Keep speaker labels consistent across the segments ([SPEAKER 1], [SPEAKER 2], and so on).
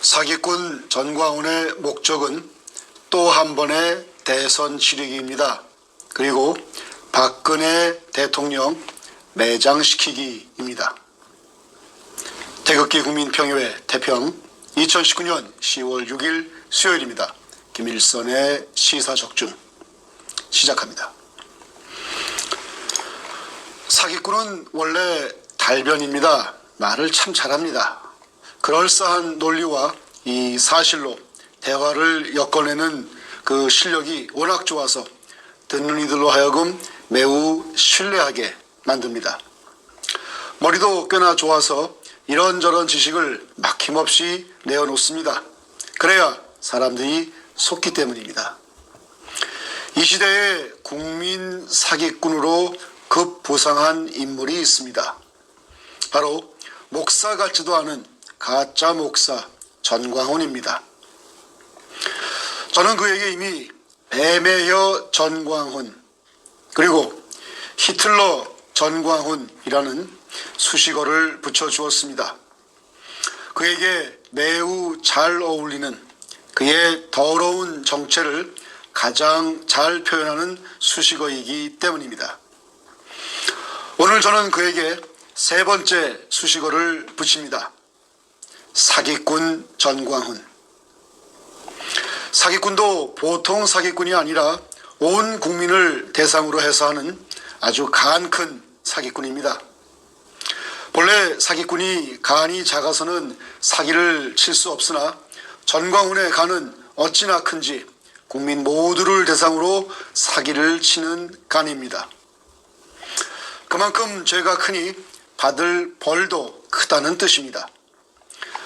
[SPEAKER 1] 사기꾼 전광훈의 목적은 또 한 번의 대선 치르기입니다. 그리고 박근혜 대통령 매장시키기입니다. 태극기 국민평의회 태평 2019년 10월 6일 수요일입니다. 김일성의 시사적중 시작합니다. 사기꾼은 원래 달변입니다. 말을 참 잘합니다. 그럴싸한 논리와 이 사실로 대화를 엮어내는 그 실력이 워낙 좋아서 듣는 이들로 하여금 매우 신뢰하게 만듭니다. 머리도 꽤나 좋아서 이런저런 지식을 막힘없이 내어놓습니다. 그래야 사람들이 속기 때문입니다. 이 시대에 국민 사기꾼으로 급부상한 인물이 있습니다. 바로 목사 같지도 않은 가짜 목사 전광훈입니다. 저는 그에게 이미 뱀의 전광훈 그리고 히틀러 전광훈이라는 수식어를 붙여주었습니다. 그에게 매우 잘 어울리는 그의 더러운 정체를 가장 잘 표현하는 수식어이기 때문입니다. 오늘 저는 그에게 세 번째 수식어를 붙입니다. 사기꾼 전광훈. 사기꾼도 보통 사기꾼이 아니라 온 국민을 대상으로 해서 하는 아주 간 큰 사기꾼입니다. 본래 사기꾼이 간이 작아서는 사기를 칠 수 없으나 전광훈의 간은 어찌나 큰지 국민 모두를 대상으로 사기를 치는 간입니다. 그만큼 죄가 크니 받을 벌도 크다는 뜻입니다.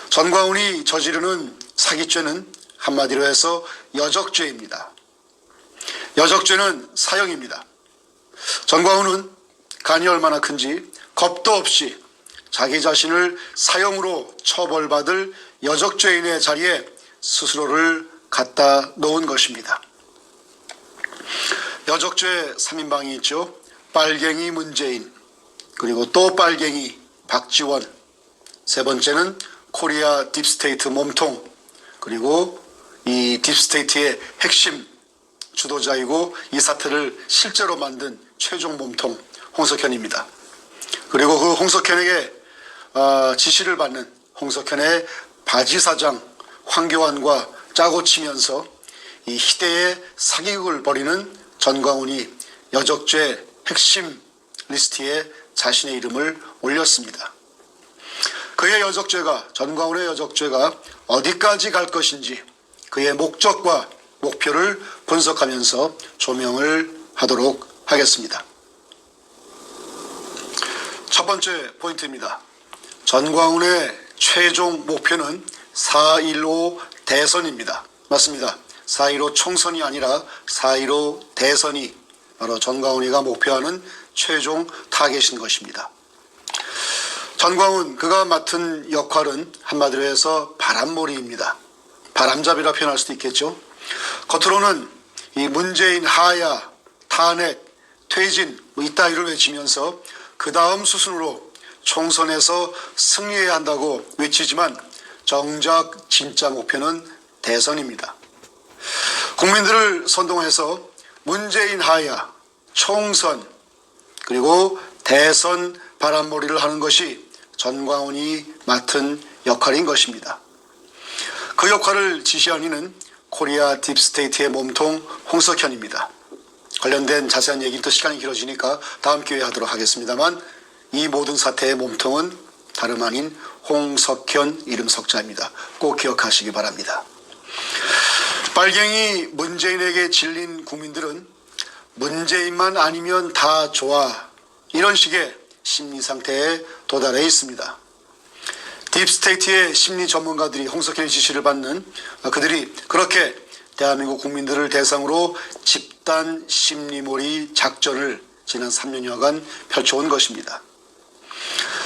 [SPEAKER 1] 전광훈이 저지르는 사기죄는 한마디로 해서 여적죄입니다. 여적죄는 사형입니다. 전광훈은 간이 얼마나 큰지 겁도 없이 자기 자신을 사형으로 처벌받을 여적죄인의 자리에 스스로를 갖다 놓은 것입니다. 여적죄 3인방이 있죠. 빨갱이 문재인, 그리고 또 빨갱이 박지원, 세 번째는 코리아 딥스테이트 몸통, 그리고 이 딥스테이트의 핵심 주도자이고 이 사태를 실제로 만든 최종 몸통 홍석현입니다. 그리고 그 홍석현에게 지시를 받는 홍석현의 바지사장 황교안과 짜고 치면서 이 희대의 사기극을 벌이는 전광훈이 여적죄 핵심 리스트에 자신의 이름을 올렸습니다. 그의 여적죄가, 전광훈의 여적죄가 어디까지 갈 것인지 그의 목적과 목표를 분석하면서 조명을 하도록 하겠습니다. 첫 번째 포인트입니다. 전광훈의 최종 목표는 4.15 대선입니다. 맞습니다. 4.15 총선이 아니라 4.15 대선이 바로 전광훈이가 목표하는 최종 타겟인 것입니다. 전광훈 그가 맡은 역할은 한마디로 해서 바람몰이입니다. 바람잡이라 표현할 수도 있겠죠. 겉으로는 이 문재인 하야, 탄핵, 퇴진 이따위를 외치면서 그 다음 수순으로 총선에서 승리해야 한다고 외치지만 정작 진짜 목표는 대선입니다. 국민들을 선동해서 문재인 하야, 총선 그리고 대선 바람몰이를 하는 것이 전광훈이 맡은 역할인 것입니다. 그 역할을 지시한 이는 코리아 딥스테이트의 몸통 홍석현입니다. 관련된 자세한 얘기는 또 시간이 길어지니까 다음 기회에 하도록 하겠습니다만 이 모든 사태의 몸통은 다름 아닌 홍석현 이름 석자입니다. 꼭 기억하시기 바랍니다. 빨갱이 문재인에게 질린 국민들은 문재인만 아니면 다 좋아 이런 식의 심리 상태에 도달해 있습니다. 딥스테이트의 심리 전문가들이 홍석현의 지시를 받는 그들이 그렇게 대한민국 국민들을 대상으로 집단 심리몰이 작전을 지난 3년여간 펼쳐온 것입니다.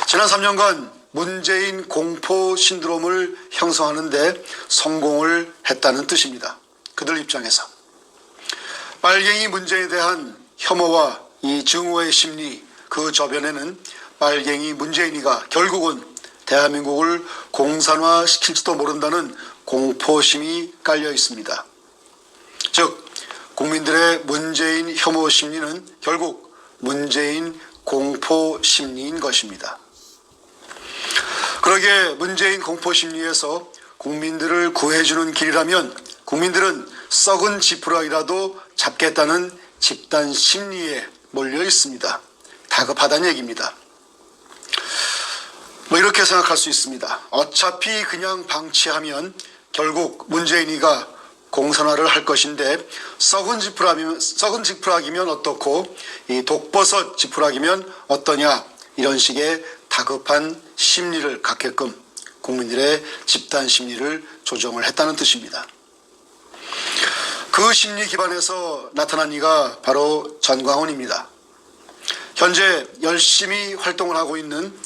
[SPEAKER 1] 지난 3년간 문재인 공포 신드롬을 형성하는 데 성공을 했다는 뜻입니다. 그들 입장에서. 빨갱이 문재인에 대한 혐오와 이 증오의 심리 그 저변에는 빨갱이 문재인이가 결국은 대한민국을 공산화시킬지도 모른다는 공포심이 깔려 있습니다. 즉 국민들의 문재인 혐오 심리는 결국 문재인 공포 심리인 것입니다. 그러게 문재인 공포 심리에서 국민들을 구해주는 길이라면 국민들은 썩은 지푸라기라도 잡겠다는 집단 심리에 몰려 있습니다. 다급하다는 얘기입니다. 이렇게 생각할 수 있습니다. 어차피 그냥 방치하면 결국 문재인이가 공산화를 할 것인데 썩은 지푸라기면 어떻고 이 독버섯 지푸라기면 어떠냐, 이런 식의 다급한 심리를 갖게끔 국민들의 집단 심리를 조정을 했다는 뜻입니다. 그 심리 기반에서 나타난 이가 바로 전광훈입니다. 현재 열심히 활동을 하고 있는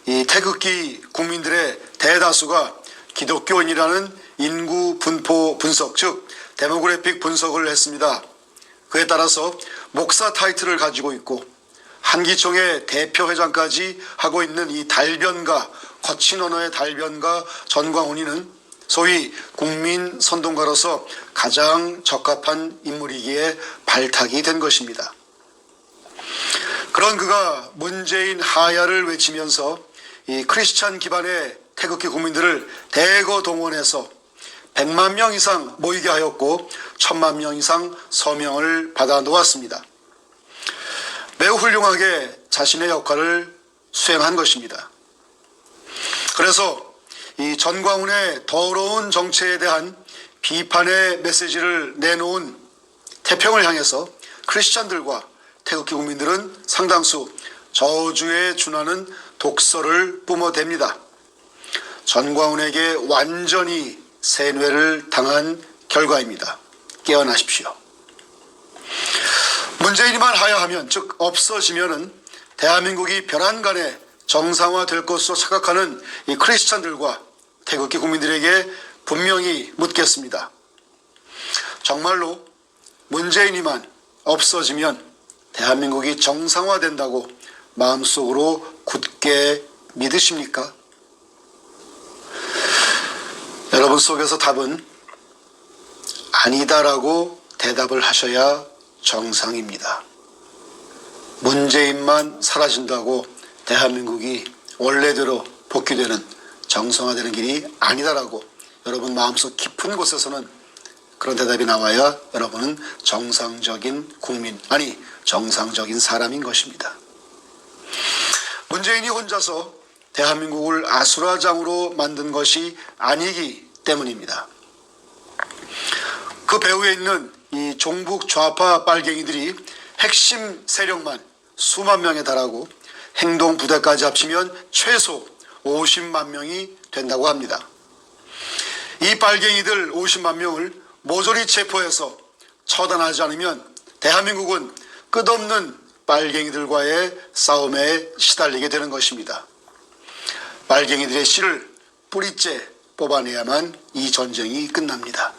[SPEAKER 1] 이 태극기 국민들의 대다수가 기독교인이라는 인구 분포 분석, 즉 데모그래픽 분석을 했습니다. 그에 따라서 목사 타이틀을 가지고 있고 한기총의 대표회장까지 하고 있는 이 달변가, 거친 언어의 달변가 전광훈이는 소위 국민 선동가로서 가장 적합한 인물이기에 발탁이 된 것입니다. 그런 그가 문재인 하야를 외치면서 이 크리스찬 기반의 태극기 국민들을 대거 동원해서 100만 명 이상 모이게 하였고 1000만 명 이상 서명을 받아 놓았습니다. 매우 훌륭하게 자신의 역할을 수행한 것입니다. 그래서 이 전광훈의 더러운 정체에 대한 비판의 메시지를 내놓은 태평을 향해서 크리스찬들과 태극기 국민들은 상당수 저주에 준하는 독서를 뿜어댑니다. 전광훈에게 완전히 세뇌를 당한 결과입니다. 깨어나십시오. 문재인이만 하야하면, 즉 없어지면은 대한민국이 별안간에 정상화될 것으로 착각하는 이 크리스찬들과 태극기 국민들에게 분명히 묻겠습니다. 정말로 문재인이만 없어지면 대한민국이 정상화된다고 마음속으로 굳게 믿으십니까? 여러분 속에서 답은 아니다라고 대답을 하셔야 정상입니다. 문재인만 사라진다고 대한민국이 원래대로 복귀되는 정상화되는 길이 아니다라고 여러분 마음속 깊은 곳에서는 그런 대답이 나와야 여러분은 정상적인 국민, 아니 정상적인 사람인 것입니다. 문재인이 혼자서 대한민국을 아수라장으로 만든 것이 아니기 때문입니다. 그 배후에 있는 이 종북 좌파 빨갱이들이 핵심 세력만 수만 명에 달하고 행동 부대까지 합치면 최소 50만 명이 된다고 합니다. 이 빨갱이들 50만 명을 모조리 체포해서 처단하지 않으면 대한민국은 끝없는 빨갱이들과의 싸움에 시달리게 되는 것입니다. 빨갱이들의 씨를 뿌리째 뽑아내야만 이 전쟁이 끝납니다.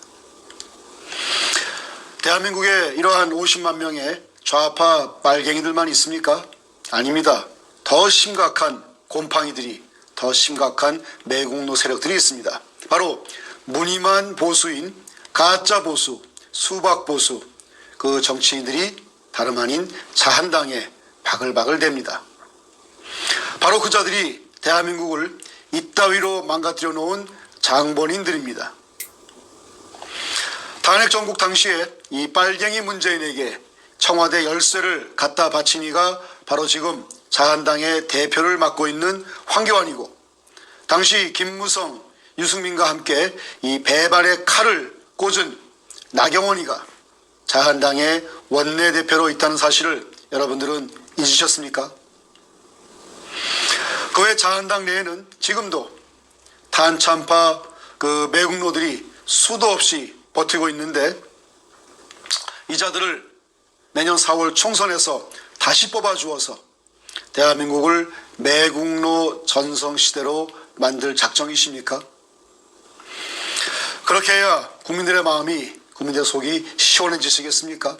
[SPEAKER 1] 대한민국에 이러한 50만 명의 좌파 빨갱이들만 있습니까? 아닙니다. 더 심각한 곰팡이들이, 더 심각한 매국노 세력들이 있습니다. 바로 무늬만 보수인 가짜 보수, 수박 보수, 그 정치인들이 다름 아닌 자한당에 바글바글 댑니다. 바로 그 자들이 대한민국을 이따위로 망가뜨려 놓은 장본인들입니다. 탄핵 정국 당시에 이 빨갱이 문재인에게 청와대 열쇠를 갖다 바친 이가 바로 지금 자한당의 대표를 맡고 있는 황교안이고, 당시 김무성, 유승민과 함께 이 배반의 칼을 꽂은 나경원이가 자한당의 원내대표로 있다는 사실을 여러분들은 잊으셨습니까? 그 외 자한당 내에는 지금도 탄참파 그 매국노들이 수도 없이 버티고 있는데, 이 자들을 내년 4월 총선에서 다시 뽑아주어서 대한민국을 매국노 전성시대로 만들 작정이십니까? 그렇게 해야 국민들의 마음이, 국민들의 속이 시원해지시겠습니까?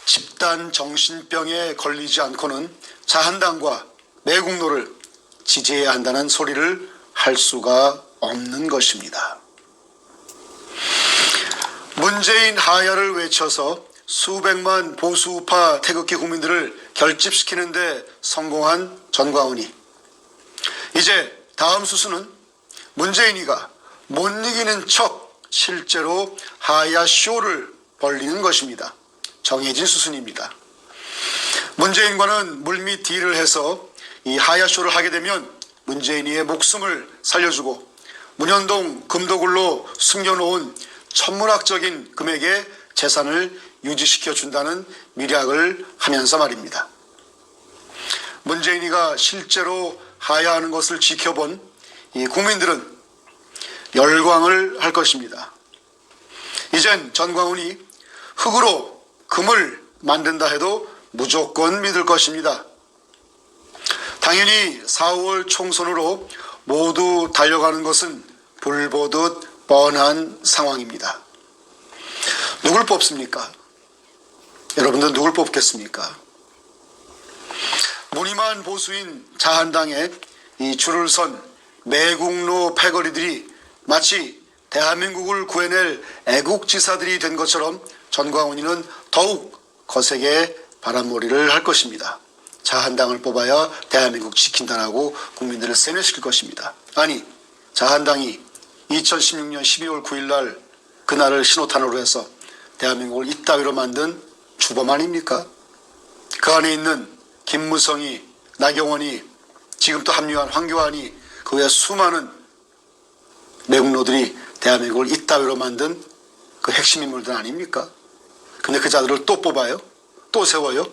[SPEAKER 1] 집단 정신병에 걸리지 않고는 자한당과 매국노를 지지해야 한다는 소리를 할 수가 없는 것입니다. 문재인 하야를 외쳐서 수백만 보수우파 태극기 국민들을 결집시키는 데 성공한 전광훈이, 이제 다음 수순은 문재인이가 못 이기는 척 실제로 하야 쇼를 벌리는 것입니다. 정해진 수순입니다. 문재인과는 물밑 딜을 해서 이 하야 쇼를 하게 되면 문재인이의 목숨을 살려주고 문현동 금도굴로 숨겨놓은 천문학적인 금액의 재산을 유지시켜 준다는 밀약을 하면서 말입니다. 문재인이가 실제로 하야하는 것을 지켜본 이 국민들은 열광을 할 것입니다. 이젠 전광훈이 흙으로 금을 만든다 해도 무조건 믿을 것입니다. 당연히 4월 총선으로 모두 달려가는 것은 불보듯 뻔한 상황입니다. 누굴 뽑습니까? 여러분들 누굴 뽑겠습니까? 무늬만 보수인 자한당에 이 줄을 선 매국노 패거리들이 마치 대한민국을 구해낼 애국지사들이 된 것처럼 전광훈이는 더욱 거세게 바람몰이를 할 것입니다. 자한당을 뽑아야 대한민국 지킨다라고 국민들을 세뇌시킬 것입니다. 아니, 자한당이 2016년 12월 9일 날 그날을 신호탄으로 해서 대한민국을 이따위로 만든 주범 아닙니까? 그 안에 있는 김무성이, 나경원이, 지금 또 합류한 황교안이, 그 외 수많은 매국노들이 대한민국을 이따위로 만든 그 핵심 인물들 아닙니까? 근데 그 자들을 또 뽑아요? 또 세워요?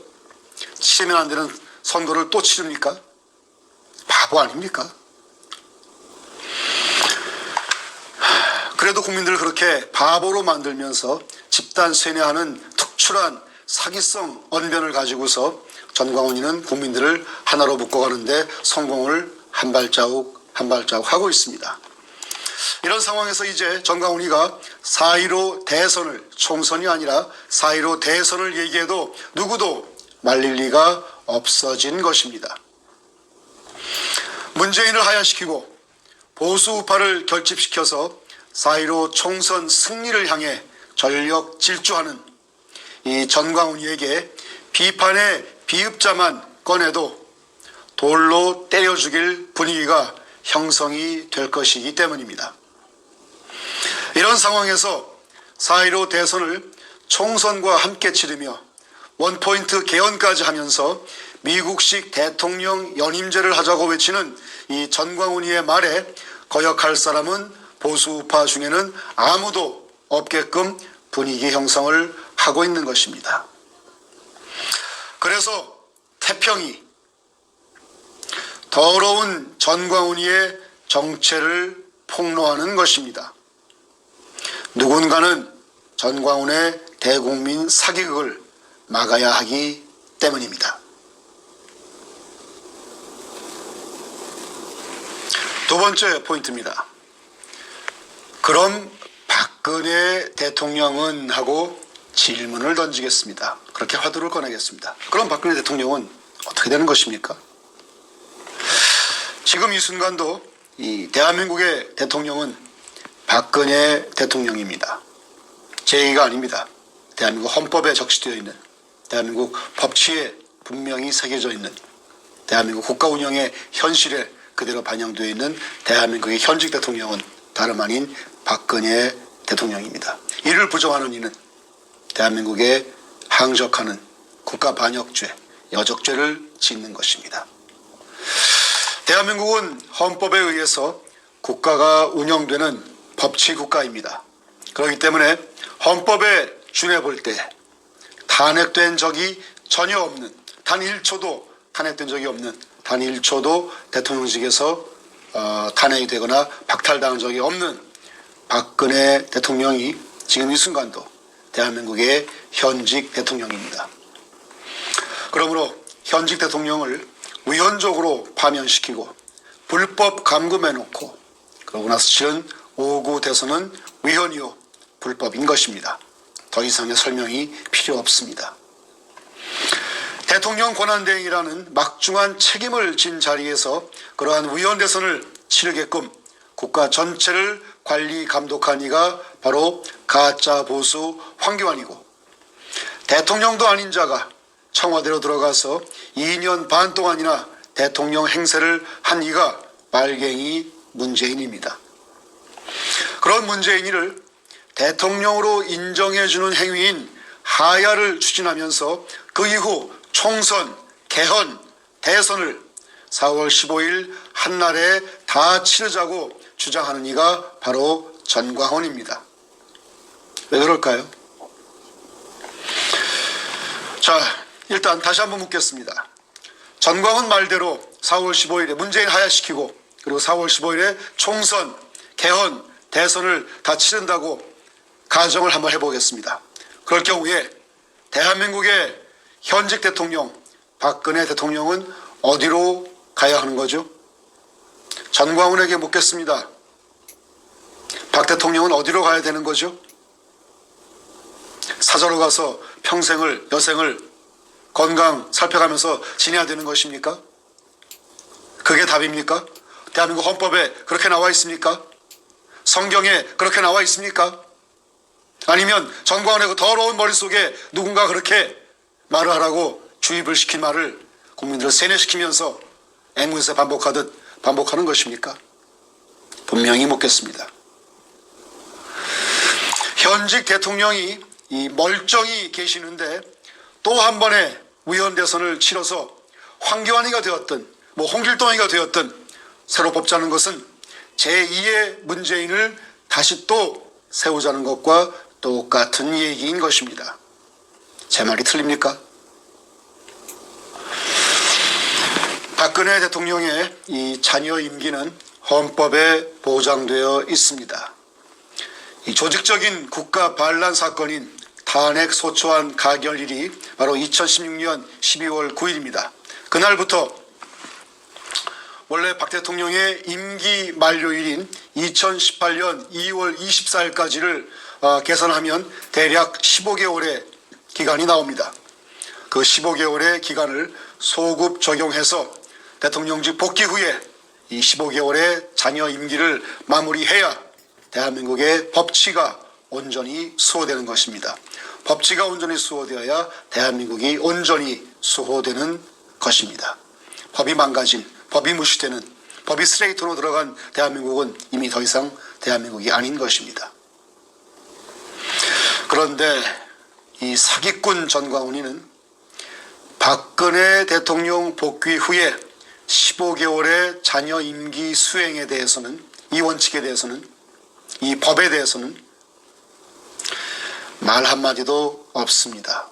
[SPEAKER 1] 치르면 안 되는 선거를 또 치릅니까? 바보 아닙니까? 그래도 국민들을 그렇게 바보로 만들면서 집단 세뇌하는 특출한 사기성 언변을 가지고서 전광훈이는 국민들을 하나로 묶어가는데 성공을 한 발자국 하고 있습니다. 이런 상황에서 이제 전광훈이가 4.15 대선을, 총선이 아니라 4.15 대선을 얘기해도 누구도 말릴 리가 없어진 것입니다. 문재인을 하야시키고 보수 우파를 결집시켜서 4.15 총선 승리를 향해 전력 질주하는 이 전광훈이에게 비판의 비읍자만 꺼내도 돌로 때려 죽일 분위기가 형성이 될 것이기 때문입니다. 이런 상황에서 4.15 대선을 총선과 함께 치르며 원포인트 개헌까지 하면서 미국식 대통령 연임제를 하자고 외치는 이 전광훈이의 말에 거역할 사람은 보수우파 중에는 아무도 없게끔 분위기 형성을 하고 있는 것입니다. 그래서 태평이 더러운 전광훈이의 정체를 폭로하는 것입니다. 누군가는 전광훈의 대국민 사기극을 막아야 하기 때문입니다. 두 번째 포인트입니다. 그럼 박근혜 대통령은 하고 질문을 던지겠습니다. 그렇게 화두를 꺼내겠습니다. 그럼 박근혜 대통령은 어떻게 되는 것입니까? 지금 이 순간도 이 대한민국의 대통령은 박근혜 대통령입니다. 제 얘기가 아닙니다. 대한민국 헌법에 적시되어 있는, 대한민국 법치에 분명히 새겨져 있는, 대한민국 국가 운영의 현실에 그대로 반영되어 있는 대한민국의 현직 대통령은 다름 아닌 박근혜 대통령입니다. 이를 부정하는 이는 대한민국에 항적하는 국가 반역죄, 여적죄를 짓는 것입니다. 대한민국은 헌법에 의해서 국가가 운영되는 법치국가입니다. 그렇기 때문에 헌법에 준해볼 때 탄핵된 적이 전혀 없는, 단 1초도 탄핵된 적이 없는, 단 1초도 대통령직에서 탄핵이 되거나 박탈당한 적이 없는 박근혜 대통령이 지금 이 순간도 대한민국의 현직 대통령입니다. 그러므로 현직 대통령을 위헌적으로 파면시키고 불법 감금해놓고 그러고 나서 치른 5구 대선은 위헌이요 불법인 것입니다. 더 이상의 설명이 필요 없습니다. 대통령 권한대행이라는 막중한 책임을 진 자리에서 그러한 위원 대선을 치르게끔 국가 전체를 관리 감독한 이가 바로 가짜 보수 황교안이고, 대통령도 아닌 자가 청와대로 들어가서 2년 반 동안이나 대통령 행세를 한 이가 빨갱이 문재인입니다. 그런 문재인이를 대통령으로 인정해주는 행위인 하야를 추진하면서 그 이후 총선, 개헌, 대선을 4월 15일 한날에 다 치르자고 주장하는 이가 바로 전광훈입니다. 왜 그럴까요? 자, 일단 다시 한번 묻겠습니다. 전광훈 말대로 4월 15일에 문재인 하야시키고 그리고 4월 15일에 총선, 개헌, 대선을 다 치른다고 가정을 한번 해보겠습니다. 그럴 경우에 대한민국의 현직 대통령 박근혜 대통령은 어디로 가야 하는 거죠? 전광훈에게 묻겠습니다. 박 대통령은 어디로 가야 되는 거죠? 사저로 가서 평생을, 여생을 건강 살펴가면서 지내야 되는 것입니까? 그게 답입니까? 대한민국 헌법에 그렇게 나와 있습니까? 성경에 그렇게 나와 있습니까? 아니면 전광훈의 그 더러운 머릿속에 누군가 그렇게 말을 하라고 주입을 시킨 말을 국민들을 세뇌시키면서 앵무새 반복하듯 반복하는 것입니까? 분명히 묻겠습니다. 현직 대통령이 이 멀쩡히 계시는데 또 한 번의 위원 대선을 치러서 황교안이가 되었든 홍길동이가 되었든 새로 뽑자는 것은 제2의 문재인을 다시 또 세우자는 것과 똑같은 얘기인 것입니다. 제 말이 틀립니까? 박근혜 대통령의 이 자녀 임기는 헌법에 보장되어 있습니다. 이 조직적인 국가 반란 사건인 탄핵 소추안 가결일이 바로 2016년 12월 9일입니다. 그날부터 원래 박 대통령의 임기 만료일인 2018년 2월 24일까지를 계산하면 대략 15개월의 기간이 나옵니다. 그 15개월의 기간을 소급 적용해서 대통령직 복귀 후에 이 15개월의 자녀 임기를 마무리해야 대한민국의 법치가 온전히 수호되는 것입니다. 법치가 온전히 수호되어야 대한민국이 온전히 수호되는 것입니다. 법이 망가진, 법이 무시되는, 법이 쓰레기통으로 들어간 대한민국은 이미 더 이상 대한민국이 아닌 것입니다. 그런데 이 사기꾼 전광훈이는 박근혜 대통령 복귀 후에 15개월의 자녀 임기 수행에 대해서는, 이 원칙에 대해서는, 이 법에 대해서는 말 한마디도 없습니다.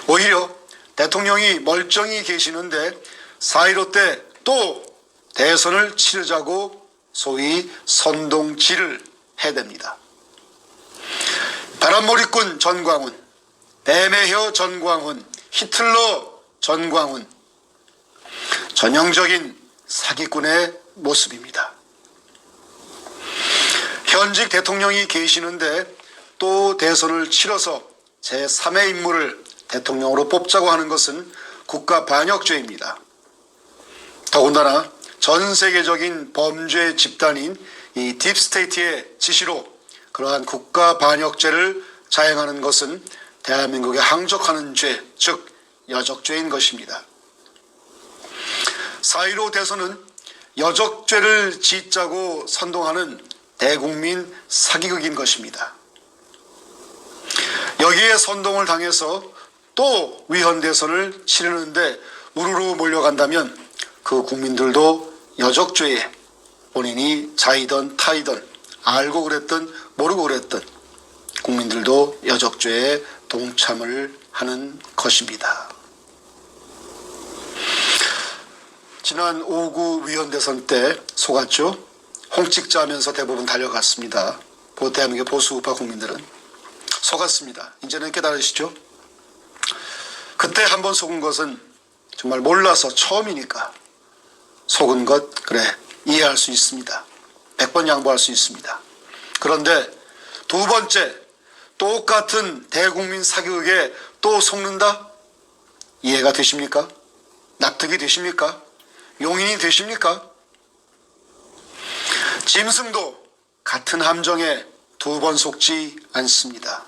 [SPEAKER 1] 오히려 대통령이 멀쩡히 계시는데 4.15 때 또 대선을 치르자고 소위 선동질을 해댑니다. 바람몰이꾼 전광훈, 뱀의 전광훈, 히틀러 전광훈, 전형적인 사기꾼의 모습입니다. 현직 대통령이 계시는데 또 대선을 치러서 제3의 인물을 대통령으로 뽑자고 하는 것은 국가 반역죄입니다. 더군다나 전 세계적인 범죄 집단인 이 딥스테이트의 지시로 그러한 국가 반역죄를 자행하는 것은 대한민국에 항적하는 죄, 즉 여적죄인 것입니다. 4.15 대선은 여적죄를 짓자고 선동하는 대국민 사기극인 것입니다. 여기에 선동을 당해서 또 위헌 대선을 치르는데 우르르 몰려간다면 그 국민들도 여적죄에 본인이 자이든 타이든 알고 그랬든 모르고 그랬든 국민들도 여적죄에 동참을 하는 것입니다. 지난 5구 위헌 대선 때 속았죠. 홍찍자 하면서 대부분 달려갔습니다. 대한민국의 보수 우파 국민들은 속았습니다. 이제는 깨달으시죠? 그때 한번 속은 것은 정말 몰라서 처음이니까 속은 것 그래 이해할 수 있습니다. 100번 양보할 수 있습니다. 그런데 두 번째 똑같은 대국민 사기극에 또 속는다? 이해가 되십니까? 납득이 되십니까? 용인이 되십니까? 짐승도 같은 함정에 두 번 속지 않습니다.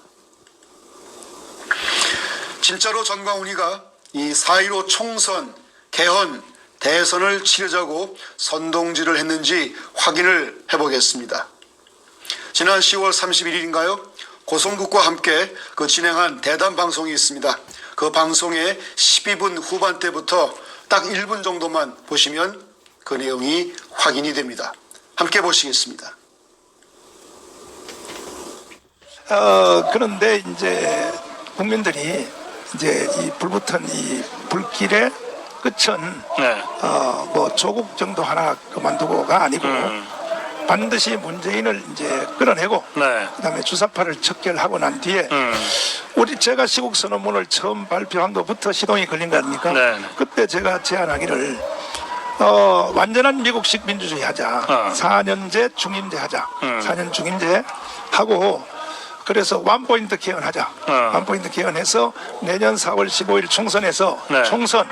[SPEAKER 1] 진짜로 전광훈이가 이 4.15 총선, 개헌, 대선을 치르자고 선동질을 했는지 확인을 해보겠습니다. 지난 10월 31일인가요? 고성국과 함께 진행한 대담 방송이 있습니다. 그 방송의 12분 후반대부터 딱 1분 정도만 보시면 그 내용이 확인이 됩니다. 함께 보시겠습니다.
[SPEAKER 2] 그런데 이제 국민들이 이제 이 불붙은 이 불길의 끝은
[SPEAKER 3] 네.
[SPEAKER 2] 뭐 조국 정도 하나 그만두고가 아니고 반드시 문재인을 이제 끌어내고
[SPEAKER 3] 네.
[SPEAKER 2] 그다음에 주사파를 척결하고 난 뒤에 제가 시국 선언문을 처음 발표한 것부터 시동이 걸린 거 아닙니까?
[SPEAKER 3] 네.
[SPEAKER 2] 그때 제가 제안하기를 완전한 미국식 민주주의 하자. 4년제 중임제 하자. 4년 중임제 하고 그래서 원포인트 개헌하자. 원포인트 개헌해서 내년 4월 15일 총선에서
[SPEAKER 3] 네.
[SPEAKER 2] 총선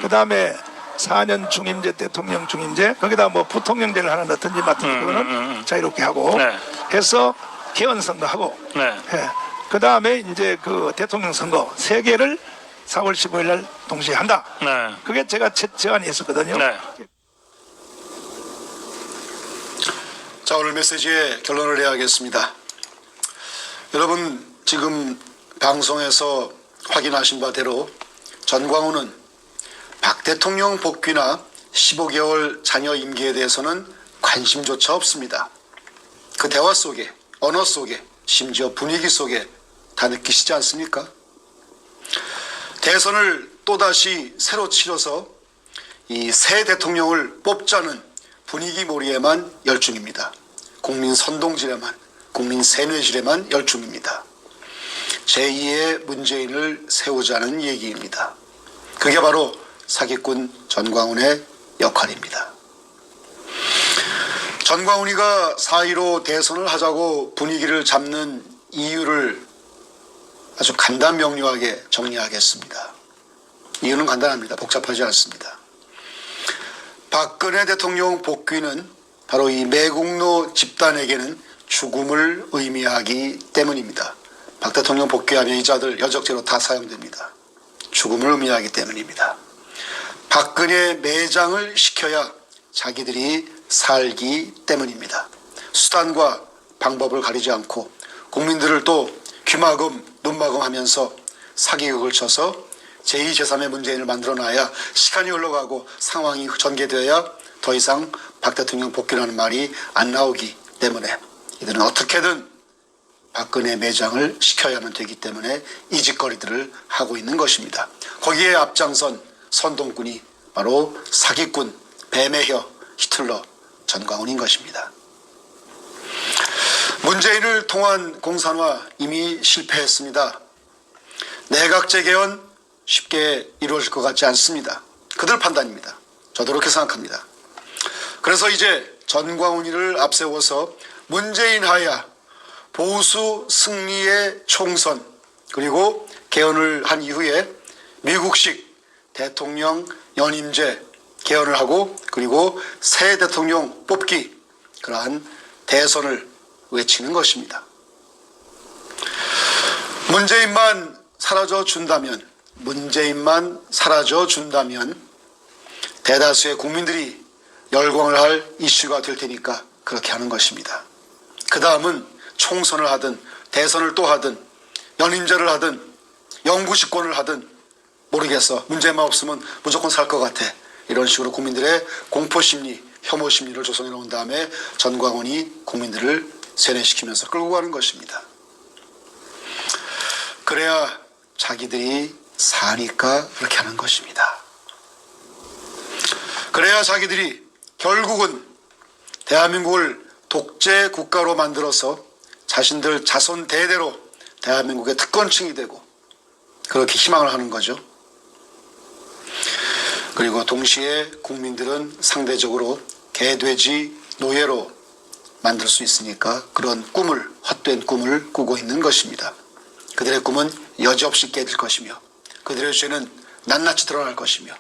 [SPEAKER 2] 그다음에 4년 중임제 대통령 중임제 거기다 뭐 부통령제를 하나 넣든지 맡든지 그거는 자유롭게 하고
[SPEAKER 3] 네.
[SPEAKER 2] 해서 개헌 선거하고
[SPEAKER 3] 네.
[SPEAKER 2] 그다음에 이제 그 대통령 선거 3개를 4월 15일 날 동시에 한다.
[SPEAKER 3] 네.
[SPEAKER 2] 그게 제가 첫 제안이 있었거든요.
[SPEAKER 3] 네.
[SPEAKER 1] 자, 오늘 메시지의 결론을 내야겠습니다. 여러분, 지금 방송에서 확인하신 바대로 전광훈은 박 대통령 복귀나 15개월 자녀 임기에 대해서는 관심조차 없습니다. 그 대화 속에, 언어 속에, 심지어 분위기 속에 다 느끼시지 않습니까? 대선을 또다시 새로 치러서 이 새 대통령을 뽑자는 분위기몰이에만 열중입니다. 국민 선동질에만, 국민 세뇌질에만 열중입니다. 제2의 문재인을 세우자는 얘기입니다. 그게 바로 사기꾼 전광훈의 역할입니다. 전광훈이가 4.15 대선을 하자고 분위기를 잡는 이유를 아주 간단명료하게 정리하겠습니다. 이유는 간단합니다. 복잡하지 않습니다. 박근혜 대통령 복귀는 바로 이 매국노 집단에게는 죽음을 의미하기 때문입니다. 박 대통령 복귀하면 이 자들 여적죄로 다 사용됩니다. 죽음을 의미하기 때문입니다. 박근혜 매장을 시켜야 자기들이 살기 때문입니다. 수단과 방법을 가리지 않고 국민들을 또 귀마금 눈마금 하면서 사기극을 쳐서 제2, 제3의 문재인을 만들어놔야 시간이 흘러가고 상황이 전개되어야 더 이상 박 대통령 복귀라는 말이 안 나오기 때문에 이들은 어떻게든 박근혜 매장을 시켜야만 되기 때문에 이 짓거리들을 하고 있는 것입니다. 거기에 앞장선 선동꾼이 바로 사기꾼, 뱀의 혀, 히틀러, 전광훈인 것입니다. 문재인을 통한 공산화 이미 실패했습니다. 내각 재개헌 쉽게 이루어질 것 같지 않습니다. 그들 판단입니다. 저도 그렇게 생각합니다. 그래서 이제 전광훈이를 앞세워서 문재인 하야 보수 승리의 총선 그리고 개헌을 한 이후에 미국식 대통령 연임제 개헌을 하고 그리고 새 대통령 뽑기 그러한 대선을 외치는 것입니다. 문재인만 사라져 준다면 대다수의 국민들이 열광을 할 이슈가 될 테니까 그렇게 하는 것입니다. 그 다음은 총선을 하든 대선을 또 하든 연임제를 하든 영구집권을 하든 모르겠어. 문재인만 없으면 무조건 살 것 같아. 이런 식으로 국민들의 공포심리, 혐오심리를 조성해 놓은 다음에 전광훈이 국민들을 세뇌시키면서 끌고 가는 것입니다. 그래야 자기들이 사니까 그렇게 하는 것입니다. 그래야 자기들이 결국은 대한민국을 독재 국가로 만들어서 자신들 자손 대대로 대한민국의 특권층이 되고 그렇게 희망을 하는 거죠. 그리고 동시에 국민들은 상대적으로 개돼지 노예로 만들 수 있으니까 그런 꿈을, 헛된 꿈을 꾸고 있는 것입니다. 그들의 꿈은 여지없이 깨질 것이며 그들의 죄는 낱낱이 드러날 것이며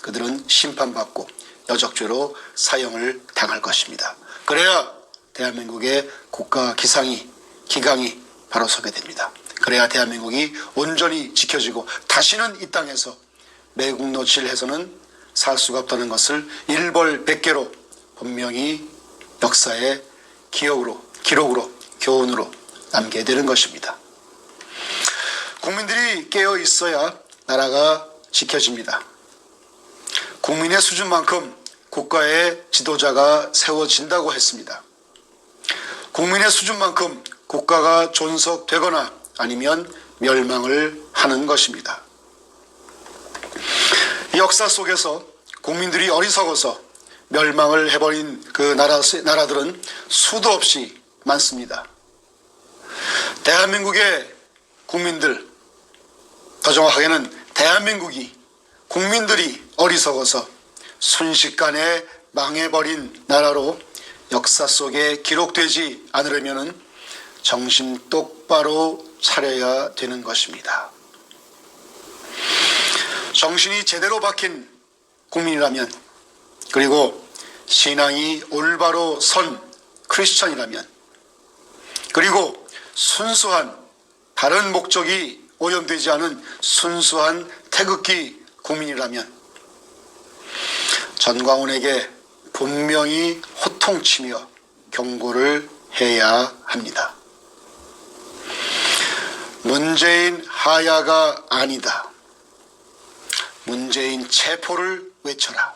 [SPEAKER 1] 그들은 심판받고 여적죄로 사형을 당할 것입니다. 그래야 대한민국의 국가 기강이 바로 서게 됩니다. 그래야 대한민국이 온전히 지켜지고 다시는 이 땅에서 매국 노출해서는 살 수가 없다는 것을 일벌백계로 분명히 역사의 기록으로 교훈으로 남게 되는 것입니다. 국민들이 깨어 있어야 나라가 지켜집니다. 국민의 수준만큼 국가의 지도자가 세워진다고 했습니다. 국민의 수준만큼 국가가 존속되거나 아니면 멸망을 하는 것입니다. 이 역사 속에서 국민들이 어리석어서 멸망을 해버린 그 나라들은 수도 없이 많습니다. 대한민국의 국민들, 더 정확하게는 대한민국이 국민들이 어리석어서 순식간에 망해버린 나라로 역사 속에 기록되지 않으려면 정신 똑바로 차려야 되는 것입니다. 정신이 제대로 박힌 국민이라면, 그리고 신앙이 올바로 선 크리스천이라면, 그리고 순수한, 다른 목적이 오염되지 않은 순수한 태극기 국민이라면 전광훈에게 분명히 호통치며 경고를 해야 합니다. 문재인 하야가 아니다. 문재인 체포를 외쳐라.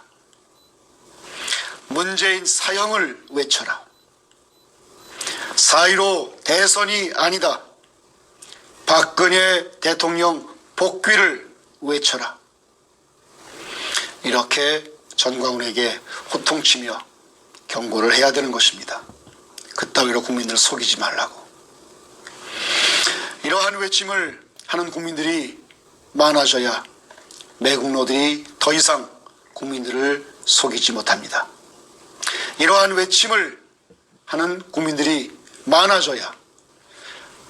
[SPEAKER 1] 문재인 사형을 외쳐라. 4.15 대선이 아니다. 박근혜 대통령 복귀를 외쳐라. 이렇게 전광훈에게 호통치며 경고를 해야 되는 것입니다. 그따위로 국민들을 속이지 말라고. 이러한 외침을 하는 국민들이 많아져야 매국노들이 더 이상 국민들을 속이지 못합니다. 이러한 외침을 하는 국민들이 많아져야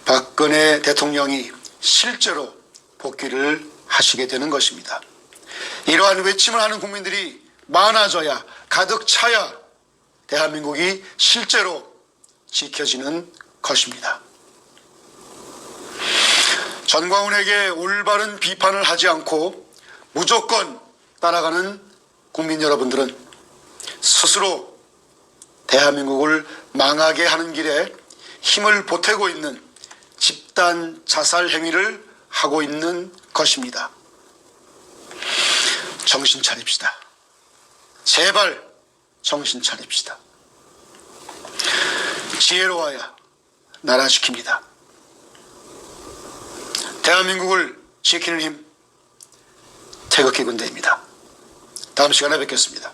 [SPEAKER 1] 박근혜 대통령이 실제로 복귀를 하시게 되는 것입니다. 이러한 외침을 하는 국민들이 많아져야, 가득 차야 대한민국이 실제로 지켜지는 것입니다. 전광훈에게 올바른 비판을 하지 않고 무조건 따라가는 국민 여러분들은 스스로 대한민국을 망하게 하는 길에 힘을 보태고 있는 집단 자살 행위를 하고 있는 것입니다. 정신 차립시다. 제발 정신 차립시다. 지혜로워야 나라 지킵니다. 대한민국을 지키는 힘, 태극기 군대입니다. 다음 시간에 뵙겠습니다.